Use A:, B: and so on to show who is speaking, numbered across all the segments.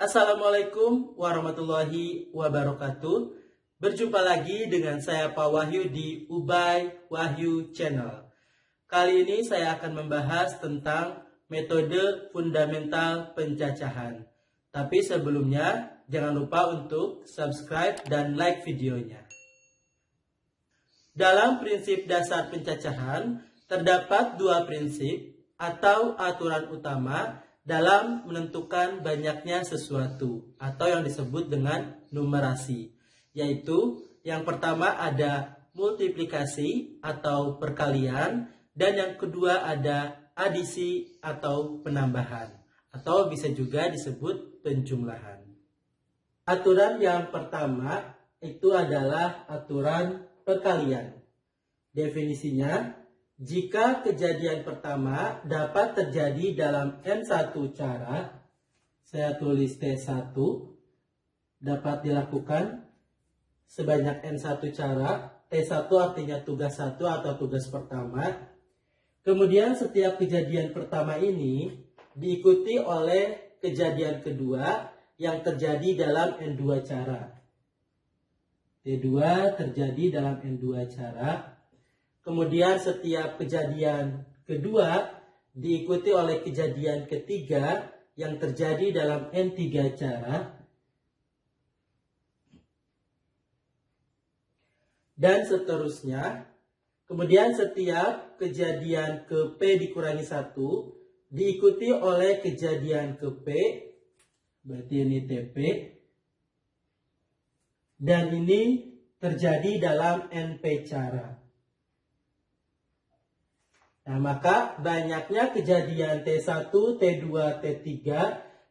A: Assalamualaikum warahmatullahi wabarakatuh. Berjumpa lagi dengan saya Pak Wahyu di Ubay Wahyu Channel. Kali ini saya akan membahas tentang metode fundamental pencacahan. Tapi sebelumnya jangan lupa untuk subscribe dan like videonya. Dalam prinsip dasar pencacahan terdapat dua prinsip atau aturan utama dalam menentukan banyaknya sesuatu atau yang disebut dengan numerasi, yaitu yang pertama ada multiplikasi atau perkalian dan yang kedua ada adisi atau penambahan atau bisa juga disebut penjumlahan. Aturan yang pertama itu adalah aturan perkalian. Definisinya, jika kejadian pertama dapat terjadi dalam N1 cara, saya tulis T1, dapat dilakukan sebanyak N1 cara, T1 artinya tugas 1 atau tugas pertama. Kemudian setiap kejadian pertama ini diikuti oleh kejadian kedua yang terjadi dalam N2 cara. T2 terjadi dalam N2 cara. Kemudian setiap kejadian kedua diikuti oleh kejadian ketiga yang terjadi dalam N3 cara. Dan seterusnya. Kemudian setiap kejadian ke P dikurangi 1 diikuti oleh kejadian ke P. Berarti ini TP. Dan ini terjadi dalam NP cara. Nah, maka banyaknya kejadian T1, T2, T3,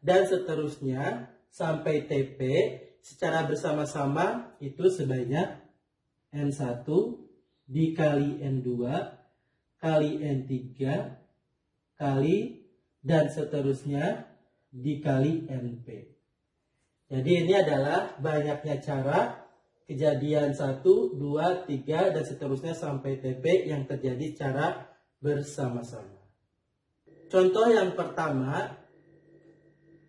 A: dan seterusnya sampai TP secara bersama-sama itu sebanyak N1 dikali N2 kali N3 kali dan seterusnya dikali NP. Jadi ini adalah banyaknya cara kejadian 1, 2, 3, dan seterusnya sampai TP yang terjadi secara bersama-sama. Contoh yang pertama,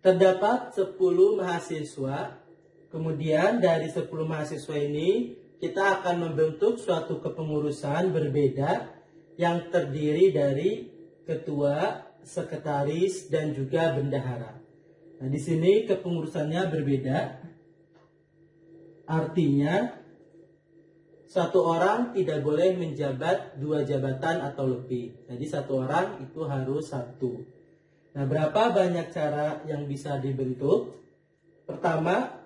A: terdapat 10 mahasiswa, kemudian dari 10 mahasiswa ini kita akan membentuk suatu kepengurusan berbeda yang terdiri dari ketua, sekretaris, dan juga bendahara. Nah, di sini kepengurusannya berbeda. Artinya satu orang tidak boleh menjabat 2 jabatan atau lebih. Jadi satu orang itu harus 1. Nah, berapa banyak cara yang bisa dibentuk? Pertama,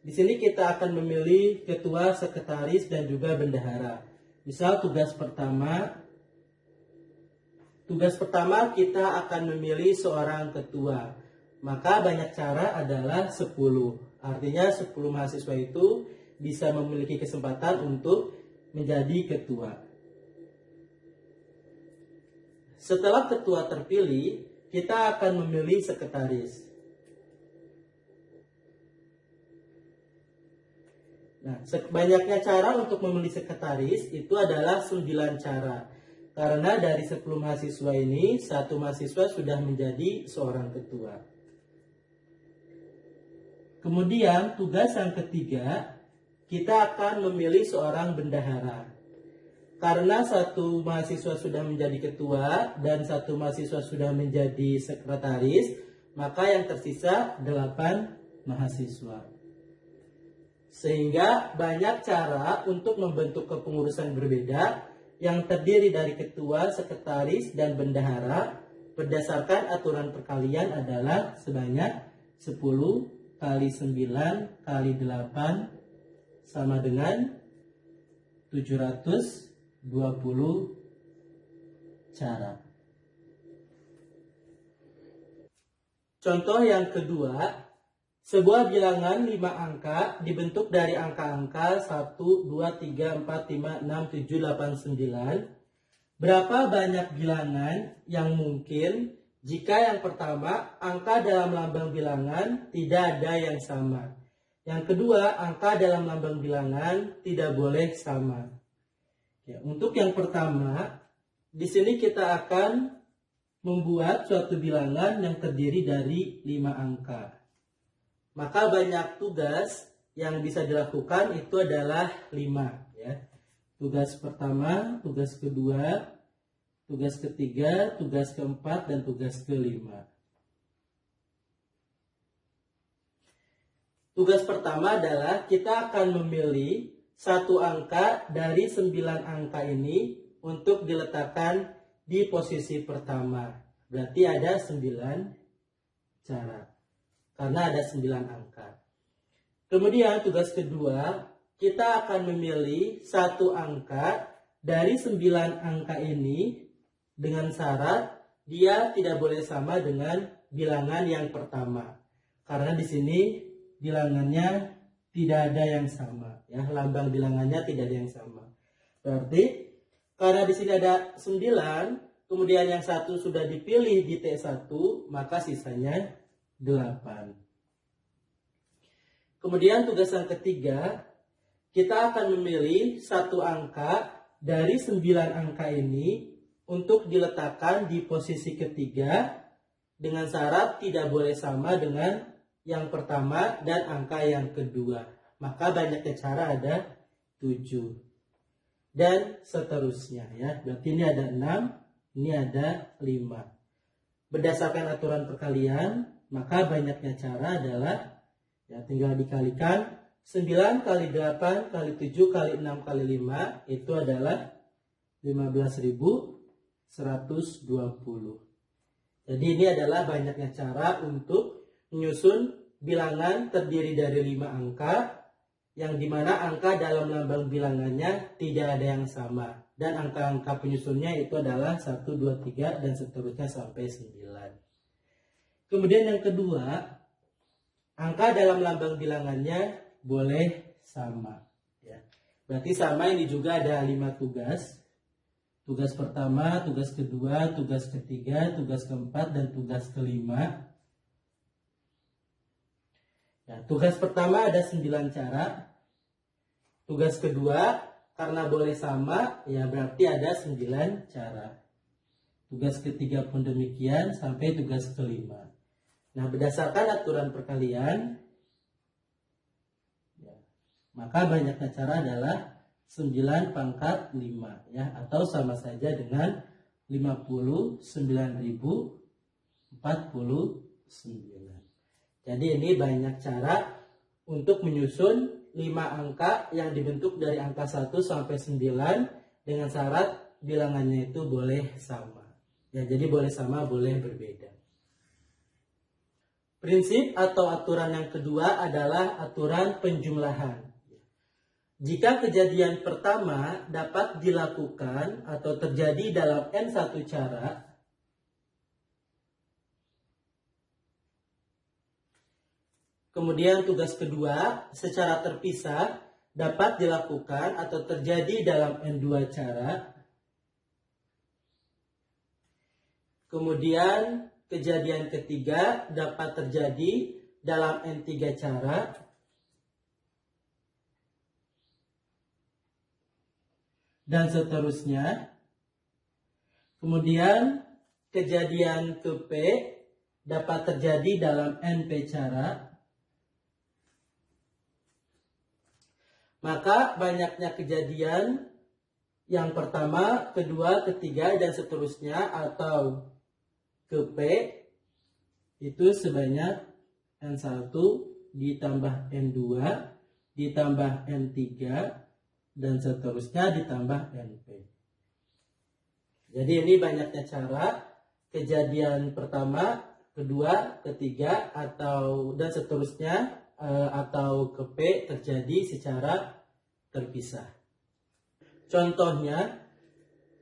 A: di sini kita akan memilih ketua, sekretaris, dan juga bendahara. Misal tugas pertama kita akan memilih seorang ketua. Maka banyak cara adalah 10. Artinya 10 mahasiswa itu bisa memiliki kesempatan untuk menjadi ketua. Setelah ketua terpilih, kita akan memilih sekretaris. Nah, banyaknya cara untuk memilih sekretaris itu adalah 9 cara. Karena dari 10 mahasiswa ini, 1 mahasiswa sudah menjadi seorang ketua. Kemudian tugas yang ketiga, kita akan memilih seorang bendahara. Karena 1 mahasiswa sudah menjadi ketua dan 1 mahasiswa sudah menjadi sekretaris, maka yang tersisa 8 mahasiswa. Sehingga banyak cara untuk membentuk kepengurusan berbeda yang terdiri dari ketua, sekretaris, dan bendahara berdasarkan aturan perkalian adalah sebanyak 10 kali 9 kali 8 sama dengan 720 cara. Contoh yang kedua, sebuah bilangan 5 angka dibentuk dari angka-angka 1, 2, 3, 4, 5, 6, 7, 8, 9. Berapa banyak bilangan yang mungkin jika yang pertama angka dalam lambang bilangan tidak ada yang sama? Yang kedua, angka dalam lambang bilangan tidak boleh sama. Ya, untuk yang pertama, di sini kita akan membuat suatu bilangan yang terdiri dari 5 angka. Maka banyak tugas yang bisa dilakukan itu adalah 5 ya. Tugas pertama, tugas kedua, tugas ketiga, tugas keempat, dan tugas kelima. Tugas pertama adalah kita akan memilih satu angka dari 9 angka ini untuk diletakkan di posisi pertama. Berarti ada 9 cara. Karena ada 9 angka. Kemudian tugas kedua, kita akan memilih satu angka dari 9 angka ini dengan syarat dia tidak boleh sama dengan bilangan yang pertama. Karena di sini bilangannya tidak ada yang sama, ya, lambang bilangannya tidak ada yang sama. Berarti karena di sini ada 9, kemudian yang satu sudah dipilih di T1, maka sisanya 8. Kemudian tugas yang ketiga, kita akan memilih satu angka dari 9 angka ini untuk diletakkan di posisi ketiga dengan syarat tidak boleh sama dengan yang pertama dan angka yang kedua. Maka banyaknya cara ada 7. Dan seterusnya ya. Berarti ini ada 6, ini ada 5. Berdasarkan aturan perkalian, maka banyaknya cara adalah ya tinggal dikalikan 9 kali 8 kali 7 kali 6 kali 5 itu adalah 15.120. Jadi ini adalah banyaknya cara untuk menyusun bilangan terdiri dari 5 angka yang dimana angka dalam lambang bilangannya tidak ada yang sama. Dan angka-angka penyusunnya itu adalah 1, 2, 3 dan seterusnya sampai 9. Kemudian yang kedua, angka dalam lambang bilangannya boleh sama. Ya. Berarti sama ini juga ada 5 tugas. Tugas pertama, tugas kedua, tugas ketiga, tugas keempat, dan tugas kelima. Ya, tugas pertama ada 9 cara. Tugas kedua, karena boleh sama, ya berarti ada 9 cara. Tugas ketiga pun demikian, sampai tugas kelima. Nah, berdasarkan aturan perkalian, ya, maka banyaknya cara adalah 9 pangkat 5, ya, atau sama saja dengan 59.049. Jadi ini banyak cara untuk menyusun 5 angka yang dibentuk dari angka 1 sampai 9 dengan syarat bilangannya itu boleh sama. Ya, jadi boleh sama, boleh berbeda. Prinsip atau aturan yang kedua adalah aturan penjumlahan. Jika kejadian pertama dapat dilakukan atau terjadi dalam N1 cara, kemudian tugas kedua secara terpisah dapat dilakukan atau terjadi dalam N2 cara. Kemudian kejadian ketiga dapat terjadi dalam N3 cara. Dan seterusnya. Kemudian kejadian ke P dapat terjadi dalam NP cara. Maka banyaknya kejadian yang pertama, kedua, ketiga, dan seterusnya atau ke P itu sebanyak N1 ditambah N2 ditambah N3 dan seterusnya ditambah NP. Jadi ini banyaknya cara kejadian pertama, kedua, ketiga atau dan seterusnya atau ke P terjadi secara terpisah. Contohnya,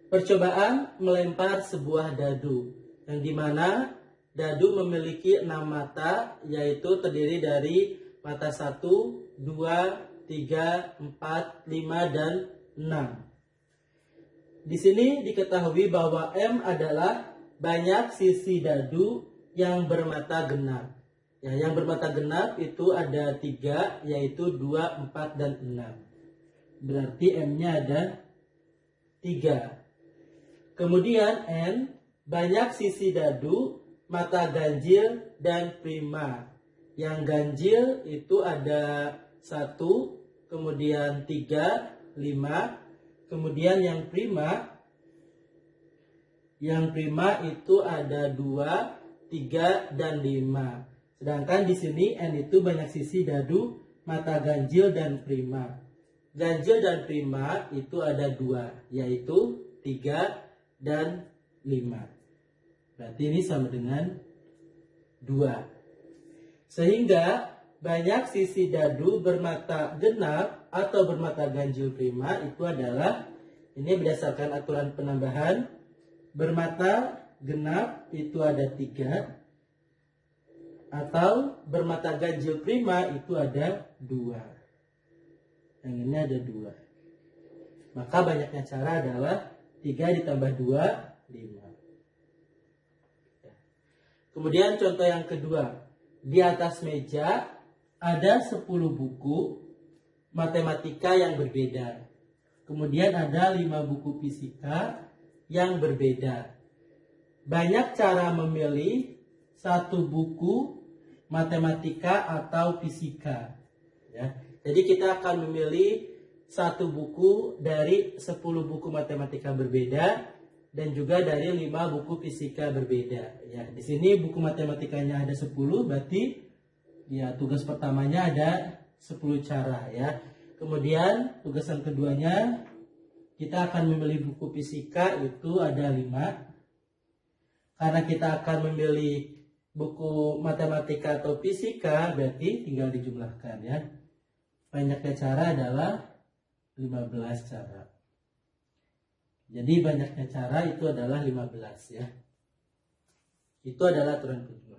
A: percobaan melempar sebuah dadu yang dimana dadu memiliki 6 mata, yaitu terdiri dari mata 1, 2, 3, 4, 5, dan 6. Di sini diketahui bahwa M adalah banyak sisi dadu yang bermata genap. Ya, yang bermata genap itu ada 3, yaitu 2, 4, dan 6. Berarti M-nya ada 3. Kemudian N, banyak sisi dadu, mata ganjil, dan prima. Yang ganjil itu ada 1, kemudian 3, 5. Kemudian yang prima itu ada 2, 3, dan 5. Sedangkan di sini N itu banyak sisi dadu, mata ganjil dan prima. Ganjil dan prima itu ada 2, yaitu 3 dan 5. Berarti ini sama dengan 2. Sehingga banyak sisi dadu bermata genap atau bermata ganjil prima itu adalah, ini berdasarkan aturan penambahan, bermata genap itu ada 3, atau bermata ganjil prima itu ada 2. Yang ini ada 2. Maka banyaknya cara adalah 3 ditambah 2, 5. Kemudian contoh yang kedua. Di atas meja ada 10 buku matematika yang berbeda. Kemudian ada 5 buku fisika yang berbeda. Banyak cara memilih satu buku matematika atau fisika. Ya. Jadi kita akan memilih satu buku dari 10 buku matematika berbeda dan juga dari 5 buku fisika berbeda. Ya, di sini buku matematikanya ada 10, berarti ya tugas pertamanya ada 10 cara ya. Kemudian tugas yang keduanya kita akan memilih buku fisika itu ada 5. Karena kita akan memilih buku matematika atau fisika, berarti tinggal dijumlahkan ya. Banyaknya cara adalah 15 cara. Jadi banyaknya cara itu adalah 15 ya. Itu adalah aturan kedua.